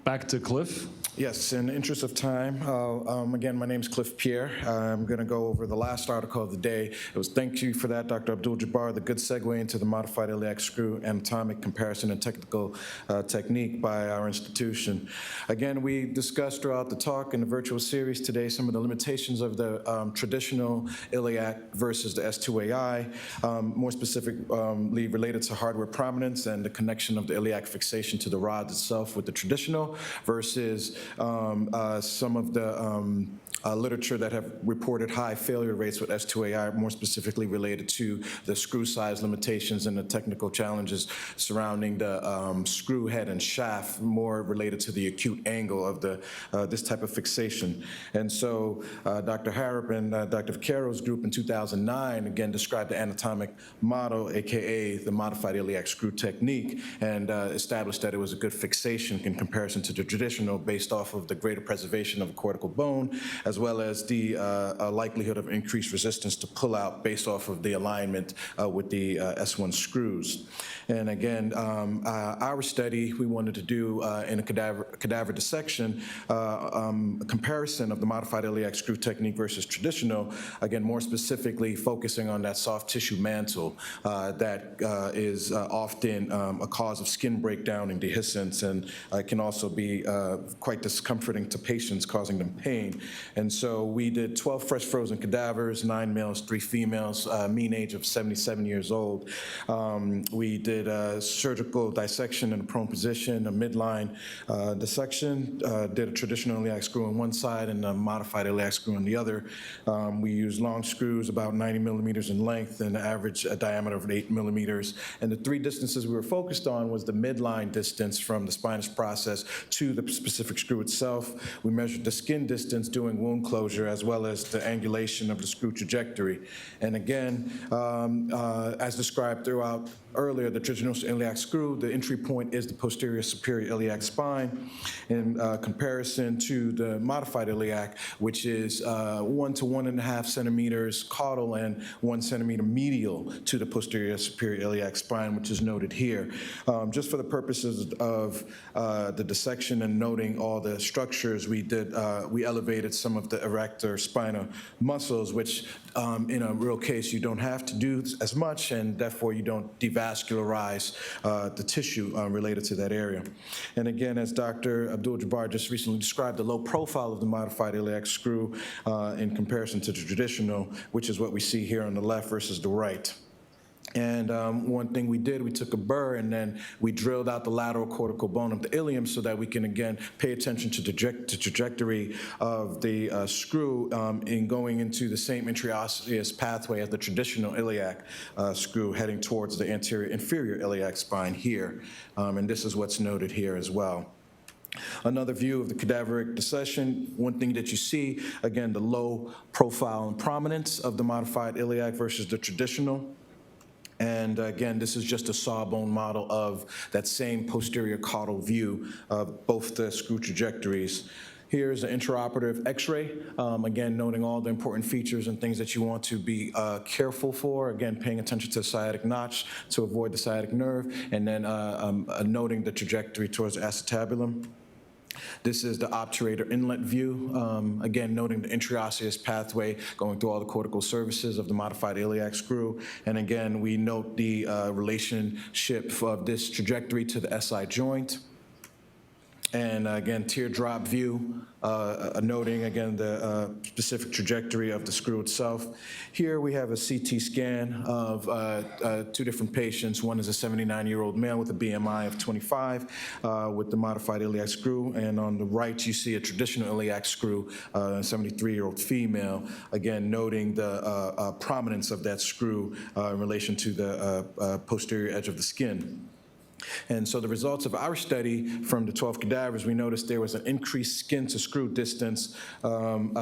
Back to Cliff. Yes, in the interest of time, again, my name is Cliff Pierre. I'm going to go over the last article of the day. It was thank you for that, Dr. Abdul-Jabbar, the good segue into the modified iliac screw anatomic comparison and technical technique by our institution. Again, we discussed throughout the talk in the virtual series today some of the limitations of the traditional iliac versus the S2AI, more specifically related to hardware prominence and the connection of the iliac fixation to the rod itself with the traditional versus some of the literature that have reported high failure rates with S2AI, more specifically related to the screw size limitations and the technical challenges surrounding the screw head and shaft, more related to the acute angle of the this type of fixation. And so Dr. Harrop and Dr. Vaquero's group in 2009 again described the anatomic model, aka the modified iliac screw technique, and established that it was a good fixation in comparison to the traditional based off of the greater preservation of the cortical bone, as well as the likelihood of increased resistance to pull out based off of the alignment with the S1 screws. And again, our study, we wanted to do in a cadaver dissection, a comparison of the modified iliac screw technique versus traditional, again, more specifically focusing on that soft tissue mantle that is often a cause of skin breakdown and dehiscence, and can also be quite discomforting to patients, causing them pain. And so we did 12 fresh frozen cadavers, 9 males, 3 females, mean age of 77 years old. We did a surgical dissection in a prone position, a midline dissection, did a traditional iliac screw on one side and a modified iliac screw on the other. We used long screws, about 90 millimeters in length, and an average diameter of 8 millimeters. And the 3 distances we were focused on was the midline distance from the spinous process to the specific screw itself. We measured the skin distance doing wound closure, as well as the angulation of the screw trajectory. And again, as described throughout earlier, the traditional iliac screw, the entry point is the posterior superior iliac spine in comparison to the modified iliac, which is 1 to 1.5 centimeters caudal and 1 centimeter medial to the posterior superior iliac spine, which is noted here. Just for the purposes of the dissection and noting all the structures, we elevated some of the erector spinal muscles, which in a real case you don't have to do as much, and therefore you don't devascularize the tissue related to that area. And again, as Dr. Abdul-Jabbar just recently described, the low profile of the modified iliac screw in comparison to the traditional, which is what we see here on the left versus the right. And one thing we did, we took a burr and then we drilled out the lateral cortical bone of the ilium so that we can, again, pay attention to the trajectory of the screw in going into the same intraosseous pathway as the traditional iliac screw, heading towards the anterior inferior iliac spine here. And this is what's noted here as well. Another view of the cadaveric dissection, one thing that you see, again, the low profile and prominence of the modified iliac versus the traditional. And again, this is just a sawbone model of that same posterior caudal view of both the screw trajectories. Here's an intraoperative x-ray, again, noting all the important features and things that you want to be careful for. Again, paying attention to the sciatic notch to avoid the sciatic nerve, and then noting the trajectory towards the acetabulum. This is the obturator inlet view, again, noting the intraosseous pathway going through all the cortical surfaces of the modified iliac screw. And again, we note the relationship of this trajectory to the SI joint. And again, teardrop view, noting again the specific trajectory of the screw itself. Here we have a CT scan of 2 different patients. One is a 79-year-old male with a BMI of 25 with the modified iliac screw, and on the right you see a traditional iliac screw, a 73-year-old female, again noting the prominence of that screw in relation to the posterior edge of the skin. And so the results of our study from the 12 cadavers, we noticed there was an increased skin to screw distance with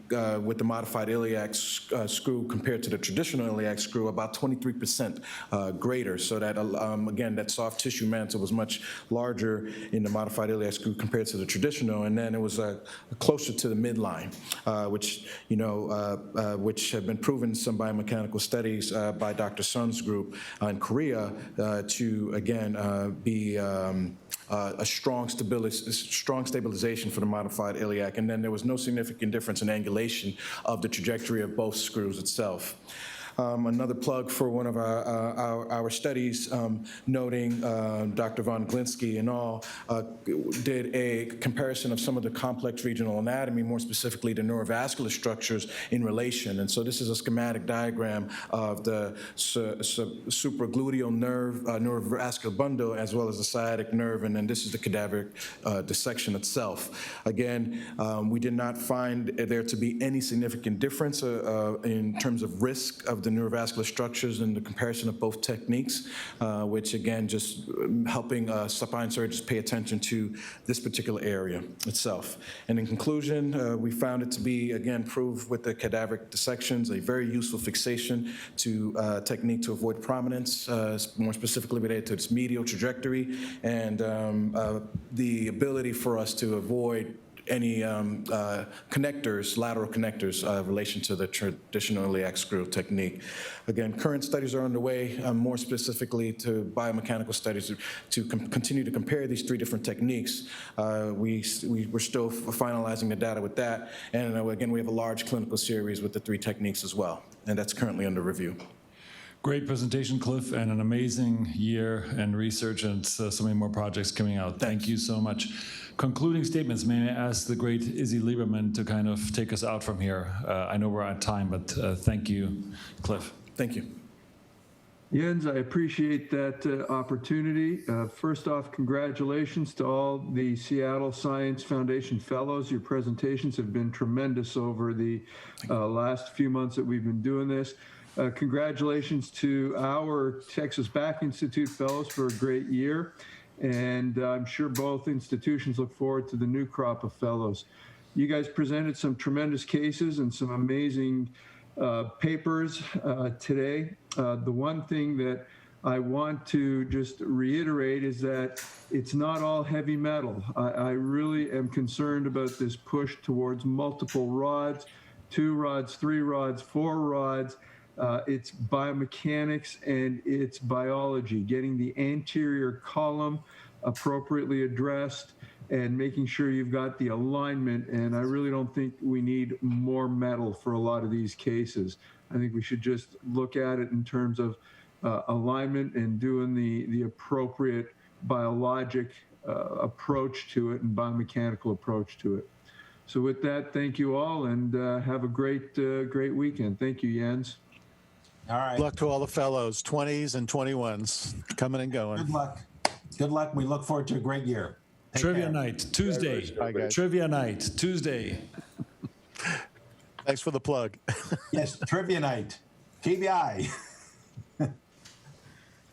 the modified iliac screw compared to the traditional iliac screw, about 23% greater. So that, again, that soft tissue mantle was much larger in the modified iliac screw compared to the traditional. And then it was closer to the midline, which, which have been proven in some biomechanical studies by Dr. Sun's group in Korea to, again, be a strong stabilization for the modified iliac, and then there was no significant difference in angulation of the trajectory of both screws itself. Another plug for one of our studies, noting Dr. von Glinsky and all did a comparison of some of the complex regional anatomy, more specifically the neurovascular structures in relation. And so this is a schematic diagram of the supragluteal nerve, neurovascular bundle, as well as the sciatic nerve, and then this is the cadaveric dissection itself. Again, we did not find there to be any significant difference in terms of risk of the neurovascular structures in the comparison of both techniques, which again, just helping spine surgeons pay attention to this particular area itself. And in conclusion, we found it to be, again, proved with the cadaveric dissections, a very useful fixation technique to avoid prominence, more specifically related to its medial trajectory, and the ability for us to avoid any connectors, lateral connectors, in relation to the traditional iliac screw technique. Again, current studies are underway, more specifically to biomechanical studies to continue to compare these 3 different techniques. We're still finalizing the data with that, and again, we have a large clinical series with the 3 techniques as well, and that's currently under review. Great presentation, Cliff, and an amazing year in research and so many more projects coming out. Thank you so much. Concluding statements, may I ask the great Izzy Lieberman to kind of take us out from here? I know we're out of time, but thank you, Cliff. Thank you. Jens, I appreciate that opportunity. First off, congratulations to all the Seattle Science Foundation Fellows. Your presentations have been tremendous over the last few months that we've been doing this. Congratulations to our Texas Back Institute Fellows for a great year. And I'm sure both institutions look forward to the new crop of fellows. You guys presented some tremendous cases and some amazing papers today. The one thing that I want to just reiterate is that it's not all heavy metal. I really am concerned about this push towards multiple rods, 2 rods, 3 rods, 4 rods. It's biomechanics and it's biology, getting the anterior column appropriately addressed and making sure you've got the alignment. And I really don't think we need more metal for a lot of these cases. I think we should just look at it in terms of alignment and doing the appropriate biologic approach to it and biomechanical approach to it. So with that, thank you all, and have a great weekend. Thank you, Jens. All right. Good luck to all the fellows, 20s and 21s, coming and going. Good luck. Good luck. We look forward to a great year. Take Trivia care. night, Tuesday. Bye, guys. Trivia night, Tuesday. Thanks for the plug. Yes, trivia night. TBI. Have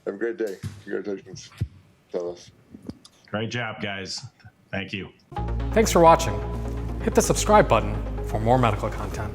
a great day. Congratulations, fellas. Great job, guys. Thank you. Thanks for watching. Hit the subscribe button for more medical content.